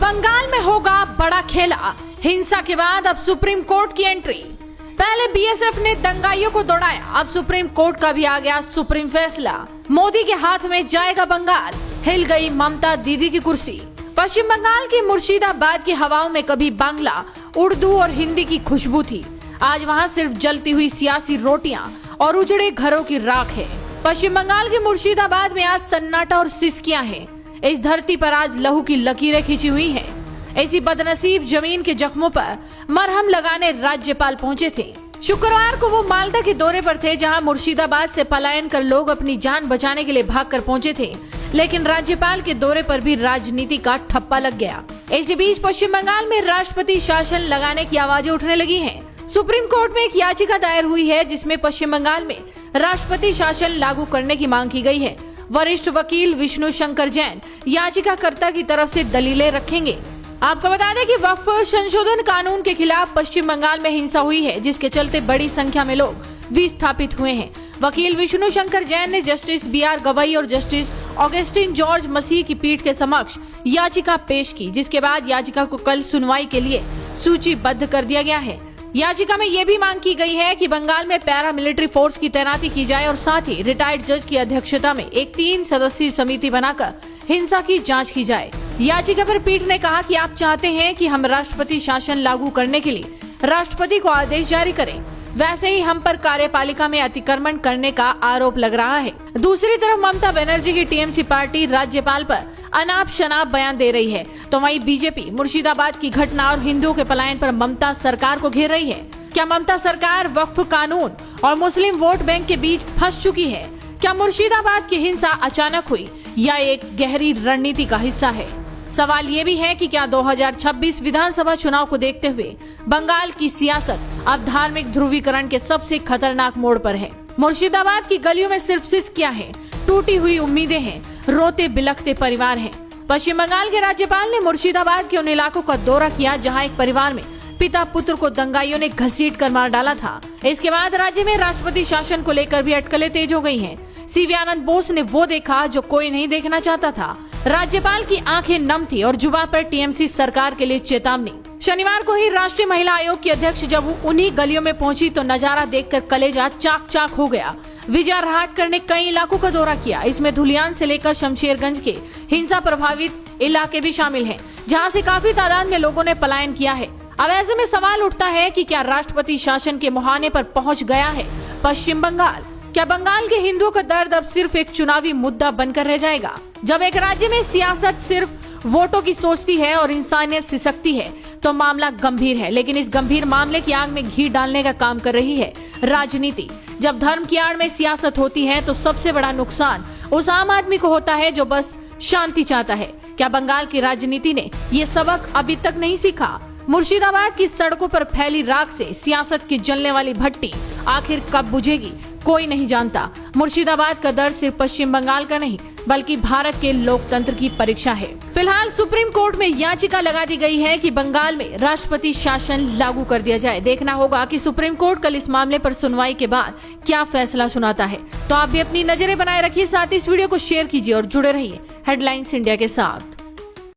बंगाल में होगा बड़ा खेला, हिंसा के बाद अब सुप्रीम कोर्ट की एंट्री। पहले बीएसएफ ने दंगाइयों को दौड़ाया, अब सुप्रीम कोर्ट का भी आ गया सुप्रीम फैसला। मोदी के हाथ में जाएगा बंगाल, हिल गई ममता दीदी की कुर्सी। पश्चिम बंगाल के मुर्शिदाबाद की हवाओं में कभी बांग्ला, उर्दू और हिंदी की खुशबू थी, आज वहाँ सिर्फ जलती हुई सियासी रोटियां और उजड़े घरों की राख है। पश्चिम बंगाल के मुर्शिदाबाद में आज सन्नाटा और सिसकियां हैं। इस धरती पर आज लहू की लकीरें खींची हुई हैं। ऐसी बदनसीब जमीन के जख्मों पर मरहम लगाने राज्यपाल पहुंचे थे। शुक्रवार को वो मालदा के दौरे पर थे, जहां मुर्शिदाबाद से पलायन कर लोग अपनी जान बचाने के लिए भागकर पहुंचे थे, लेकिन राज्यपाल के दौरे पर भी राजनीति का ठप्पा लग गया। इसी बीच पश्चिम बंगाल में राष्ट्रपति शासन लगाने की आवाजें उठने लगी हैं। सुप्रीम कोर्ट में एक याचिका दायर हुई है, जिसमें पश्चिम बंगाल में राष्ट्रपति शासन लागू करने की मांग की गई है। वरिष्ठ वकील विष्णु शंकर जैन याचिकाकर्ता की तरफ से दलीलें रखेंगे। आपको बता दें कि वक्फ संशोधन कानून के खिलाफ पश्चिम बंगाल में हिंसा हुई है, जिसके चलते बड़ी संख्या में लोग विस्थापित हुए हैं। वकील विष्णु शंकर जैन ने जस्टिस BR गवई और जस्टिस ऑगस्टिन जॉर्ज मसीह की पीठ के समक्ष याचिका पेश की, जिसके बाद याचिका को कल सुनवाई के लिए सूचीबद्ध कर दिया गया है। याचिका में यह भी मांग की गई है कि बंगाल में पैरा मिलिट्री फोर्स की तैनाती की जाए और साथ ही रिटायर्ड जज की अध्यक्षता में एक 3 सदस्यीय समिति बनाकर हिंसा की जांच की जाए। याचिका पर पीठ ने कहा कि आप चाहते हैं कि हम राष्ट्रपति शासन लागू करने के लिए राष्ट्रपति को आदेश जारी करें, वैसे ही हम पर कार्यपालिका में अतिक्रमण करने का आरोप लग रहा है। दूसरी तरफ ममता बनर्जी की टीएमसी पार्टी राज्यपाल पर अनाप शनाप बयान दे रही है, तो वहीं बीजेपी मुर्शिदाबाद की घटना और हिंदुओं के पलायन पर ममता सरकार को घेर रही है। क्या ममता सरकार वक्फ कानून और मुस्लिम वोट बैंक के बीच फंस चुकी है? क्या मुर्शिदाबाद की हिंसा अचानक हुई या एक गहरी रणनीति का हिस्सा है? सवाल ये भी है कि क्या 2026 विधानसभा चुनाव को देखते हुए बंगाल की सियासत अब धार्मिक ध्रुवीकरण के सबसे खतरनाक मोड़ पर है। मुर्शिदाबाद की गलियों में सिर्फ सिसकियां हैं, टूटी हुई उम्मीदें हैं, रोते बिलखते परिवार हैं। पश्चिम बंगाल के राज्यपाल ने मुर्शिदाबाद के उन इलाकों का दौरा किया जहां एक परिवार में पिता पुत्र को दंगाइयों ने घसीट कर मार डाला था। इसके बाद राज्य में राष्ट्रपति शासन को लेकर भी अटकलें तेज हो गई हैं। सीवी आनंद बोस ने वो देखा जो कोई नहीं देखना चाहता था। राज्यपाल की आंखें नम थी और जुबान पर टीएमसी सरकार के लिए चेतावनी। शनिवार को ही राष्ट्रीय महिला आयोग की अध्यक्ष जब उन्हीं गलियों में पहुंची तो नजारा देखकर कलेजा चाक चाक हो गया। विजय राहटकर ने कई इलाकों का दौरा किया, इसमें धुलियान से लेकर शमशेरगंज के हिंसा प्रभावित इलाके भी शामिल हैं, जहां से काफी तादाद में लोगों ने पलायन किया है। अब ऐसे में सवाल उठता है कि क्या राष्ट्रपति शासन के मुहाने पर पहुंच गया है पश्चिम बंगाल? क्या बंगाल के हिंदुओं का दर्द अब सिर्फ एक चुनावी मुद्दा बनकर रह जाएगा? जब एक राज्य में सियासत सिर्फ वोटों की सोचती है और इंसानियत सिसकती है तो मामला गंभीर है, लेकिन इस गंभीर मामले की आग में घी डालने का काम कर रही है राजनीति। जब धर्म की आड़ में सियासत होती है तो सबसे बड़ा नुकसान उस आम आदमी को होता है जो बस शांति चाहता है। क्या बंगाल की राजनीति ने ये सबक अभी तक नहीं सीखा? मुर्शिदाबाद की सड़कों पर फैली राख से सियासत की जलने वाली भट्टी आखिर कब बुझेगी, कोई नहीं जानता। मुर्शिदाबाद का दर्द सिर्फ पश्चिम बंगाल का नहीं बल्कि भारत के लोकतंत्र की परीक्षा है। फिलहाल सुप्रीम कोर्ट में याचिका लगा दी गई है कि बंगाल में राष्ट्रपति शासन लागू कर दिया जाए। देखना होगा कि सुप्रीम कोर्ट कल इस मामले पर सुनवाई के बाद क्या फैसला सुनाता है। तो आप भी अपनी नजरें बनाए रखिए, साथ ही इस वीडियो को शेयर कीजिए और जुड़े रहिए हेडलाइंस इंडिया के साथ।